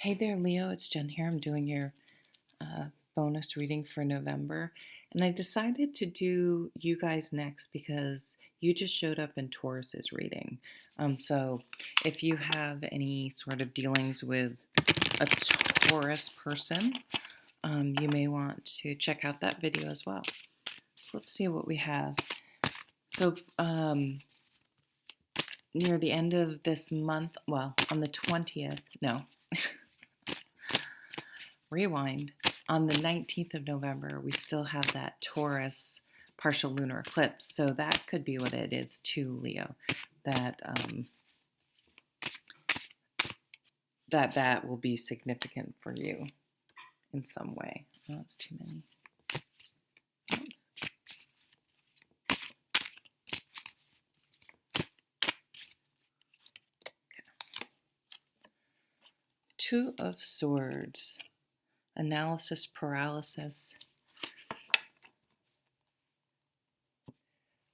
Hey there, Leo. It's Jen here. I'm doing your uh, bonus reading for November. And I decided to do you guys next because you just showed up in Taurus's reading. So if you have any sort of dealings with a Taurus person, you may want to check out that video as well. So let's see what we have. So near the end of this month, well, on the 20th, no, rewind. On the 19th of November, we still have that Taurus partial lunar eclipse. So that could be what it is too, Leo. That that will be significant for you in some way. Oh, that's too many. Oops. Two of Swords, analysis paralysis.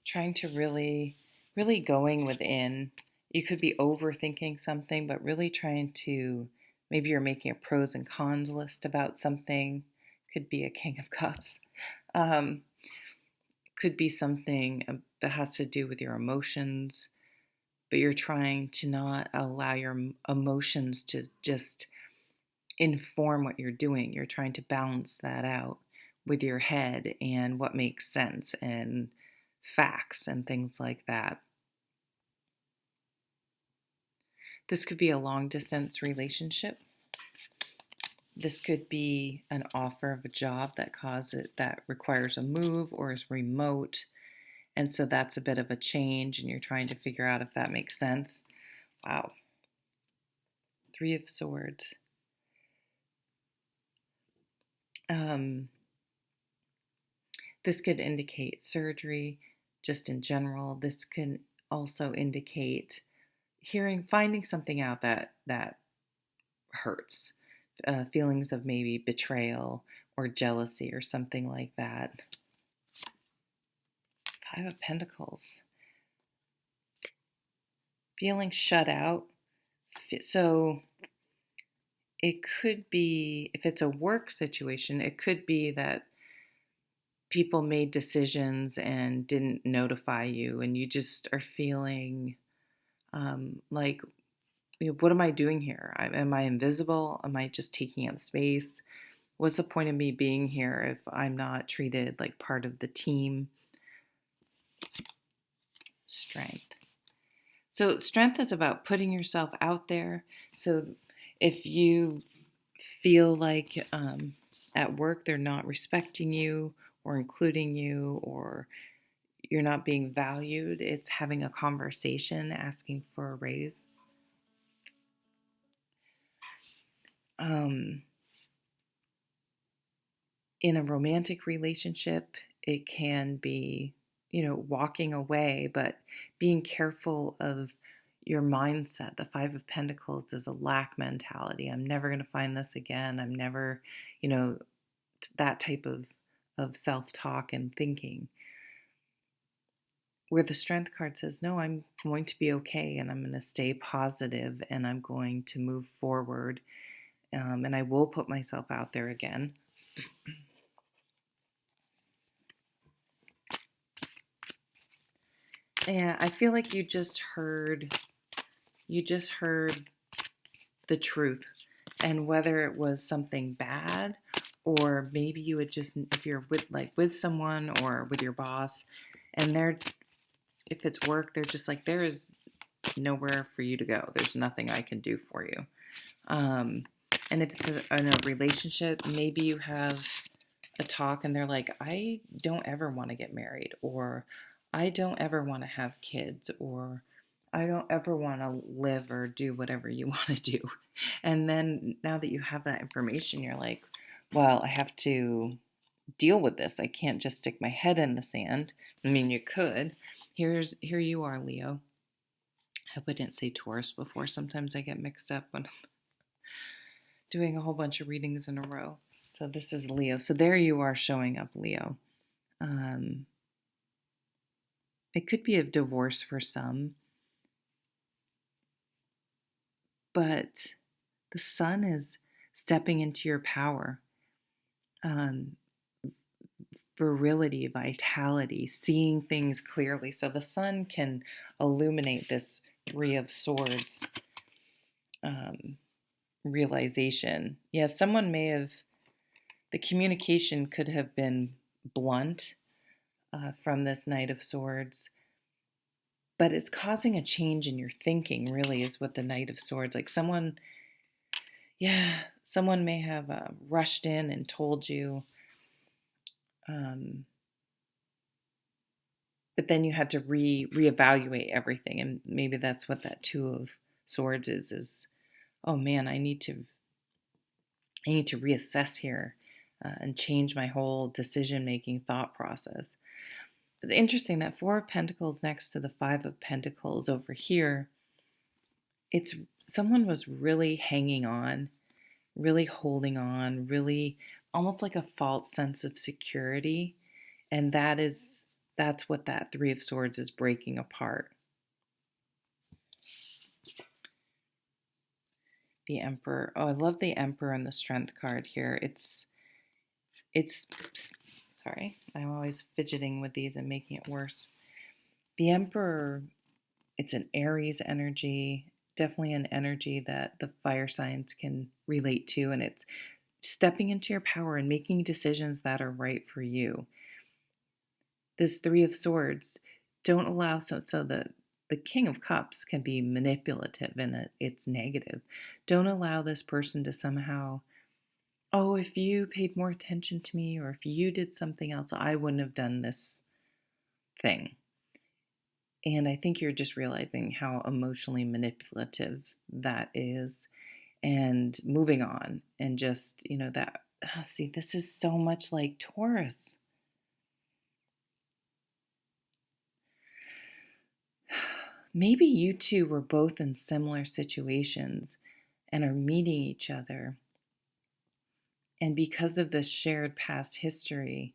Trying to really going within. You could be overthinking something, but really trying to, maybe you're making a pros and cons list about something. Could be a King of Cups. Um, could be something that has to do with your emotions, but you're trying to not allow your emotions to just inform what you're doing. You're trying to balance that out with your head and what makes sense and facts and things like that. This could be a long distance relationship. This could be an offer of a job that requires a move or is remote. And so that's a bit of a change and you're trying to figure out if that makes sense. Wow. Three of Swords. Um, this could indicate surgery just in general. This can also indicate finding something out that hurts. Feelings of maybe betrayal or jealousy or something like that. Five of Pentacles. Feeling shut out. So it could be, if it's a work situation, it could be that people made decisions and didn't notify you, and you just are feeling like, what am I doing here? Am I invisible? Am I just taking up space? What's the point of me being here if I'm not treated like part of the team? Strength. So strength is about putting yourself out there. So if you feel like at work they're not respecting you or including you, or you're not being valued, it's having a conversation, asking for a raise. Um, in a romantic relationship, it can be, walking away, but being careful of your mindset. The Five of Pentacles is a lack mentality. I'm never going to find this again. I'm never, you know, that type of self-talk and thinking. Where the Strength card says, no, I'm going to be okay and I'm going to stay positive and I'm going to move forward, and I will put myself out there again. Yeah, I feel like you just heard the truth, and whether it was something bad or maybe you would just, if you're with someone or with your boss, and if it's work, they're just like, there is nowhere for you to go. There's nothing I can do for you. And if it's in a relationship, maybe you have a talk and they're like, I don't ever want to get married, or I don't ever want to have kids, or I don't ever want to live or do whatever you want to do. And then now that you have that information, you're like, well, I have to deal with this. I can't just stick my head in the sand. I mean, you could. Here you are, Leo. I hope I didn't say Taurus before. Sometimes I get mixed up when I'm doing a whole bunch of readings in a row. So this is Leo. So there you are showing up, Leo. Um, it could be a divorce for some, but The sun is stepping into your power, um, virility, vitality, seeing things clearly. So the sun can illuminate this Three of Swords um, realization. Yes, someone may have, the communication could have been blunt from this Knight of Swords, but it's causing a change in your thinking, really, is what the Knight of Swords, like someone may have rushed in and told you, um, but then you had to reevaluate everything, and maybe that's what that Two of Swords is, oh man, I need to reassess here and change my whole decision making thought process. It's interesting that Four of Pentacles next to the Five of Pentacles over here, it's someone was really hanging on, really holding on, really almost like a false sense of security. And that's what that Three of Swords is breaking apart. The Emperor. Oh, I love the Emperor and the Strength card here. It's sorry, I'm always fidgeting with these and making it worse. The Emperor, it's an Aries energy, definitely an energy that the fire signs can relate to, and it's stepping into your power and making decisions that are right for you. This Three of Swords, don't allow, so the King of Cups can be manipulative and it's negative. Don't allow this person to somehow, oh, if you paid more attention to me or if you did something else, I wouldn't have done this thing. And I think you're just realizing how emotionally manipulative that is, and moving on, and just, that, see, this is so much like Taurus. Maybe you two were both in similar situations and are meeting each other. And because of this shared past history,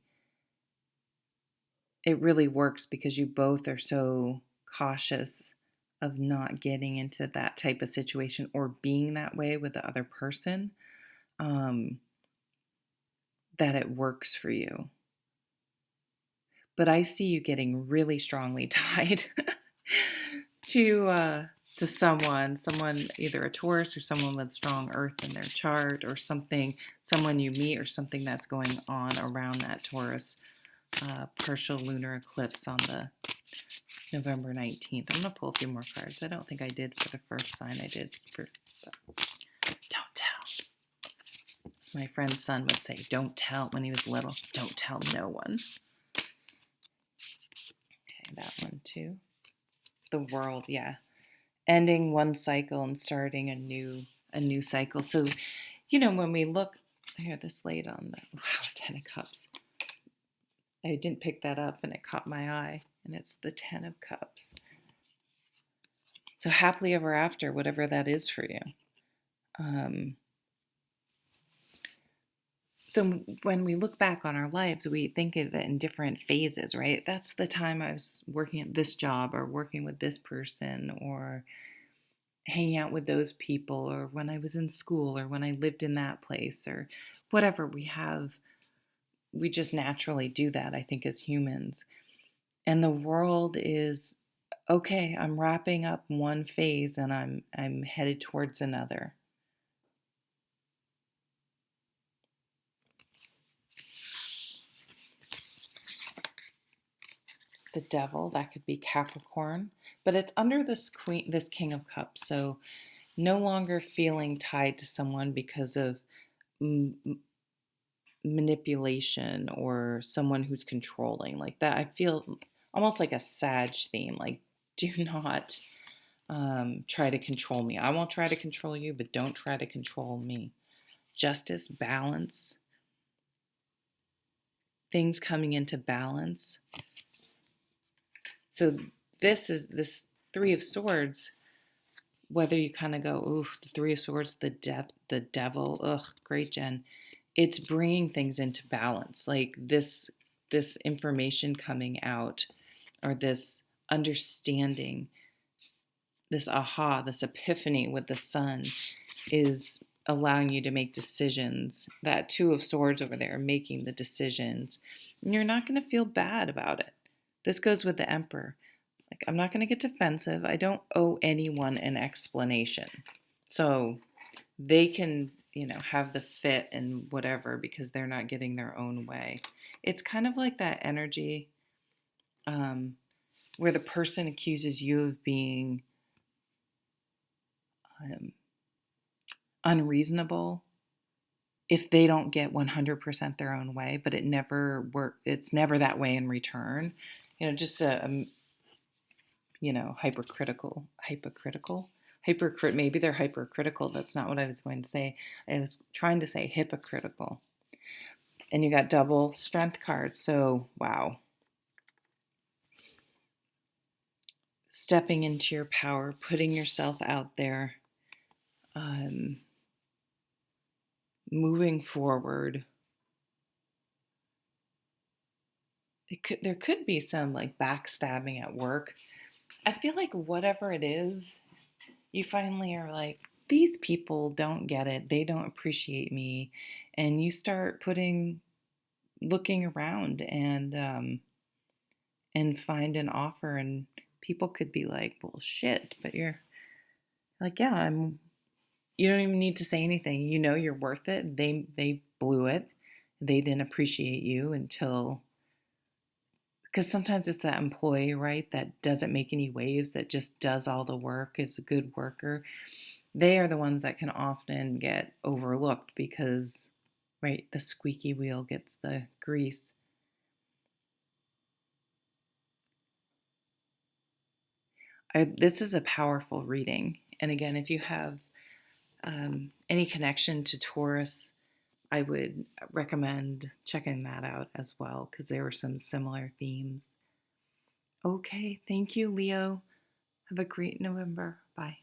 it really works because you both are so cautious of not getting into that type of situation or being that way with the other person, that it works for you. But I see you getting really strongly tied to someone either a Taurus or someone with strong earth in their chart, or someone you meet, or something that's going on around that Taurus partial lunar eclipse on the November 19th. I'm going to pull a few more cards. I don't think I did for the first sign. I did for don't tell. As my friend's son would say, don't tell, when he was little. Don't tell no one. Okay, that one too. The World, yeah. Ending one cycle and starting a new cycle. So, when we look here, this laid on the Ten of Cups. I didn't pick that up and it caught my eye, and it's the Ten of Cups. So happily ever after, whatever that is for you. So when we look back on our lives, we think of it in different phases, right? That's the time I was working at this job, or working with this person, or hanging out with those people, or when I was in school, or when I lived in that place, or whatever. We just naturally do that, I think, as humans. And the world is, okay, I'm wrapping up one phase and I'm headed towards another. The Devil, that could be Capricorn, but it's under this King of Cups. So no longer feeling tied to someone because of manipulation or someone who's controlling, like that. I feel almost like a Sag theme, like, do not try to control me. I won't try to control you, but don't try to control me. Justice, balance, things coming into balance. So this Three of Swords, whether you kind of go, ooh, the Three of Swords, the Devil, ugh, great, Jen. It's bringing things into balance. Like this information coming out, or this understanding, this aha, this epiphany with the sun is allowing you to make decisions. That Two of Swords over there making the decisions. And you're not going to feel bad about it. This goes with the Emperor. Like, I'm not going to get defensive. I don't owe anyone an explanation. So they can, have the fit and whatever because they're not getting their own way. It's kind of like that energy um, where the person accuses you of being um, unreasonable if they don't get 100% their own way, but it's never that way in return. Just maybe they're hypercritical. That's not what I was going to say. I was trying to say hypocritical. And you got double strength cards. So, wow. Stepping into your power, putting yourself out there, moving forward. There could be some like backstabbing at work. I feel like whatever it is, you finally are like, these people don't get it. They don't appreciate me. And you start looking around and find an offer, and people could be like, well, shit, but you're like, yeah, you don't even need to say anything. You're worth it. They blew it. They didn't appreciate you until, because sometimes it's that employee, right, that doesn't make any waves, that just does all the work, is a good worker. They are the ones that can often get overlooked because, right, the squeaky wheel gets the grease. This is a powerful reading. And again, if you have any connection to Taurus, I would recommend checking that out as well because there were some similar themes. Okay, thank you, Leo. Have a great November. Bye.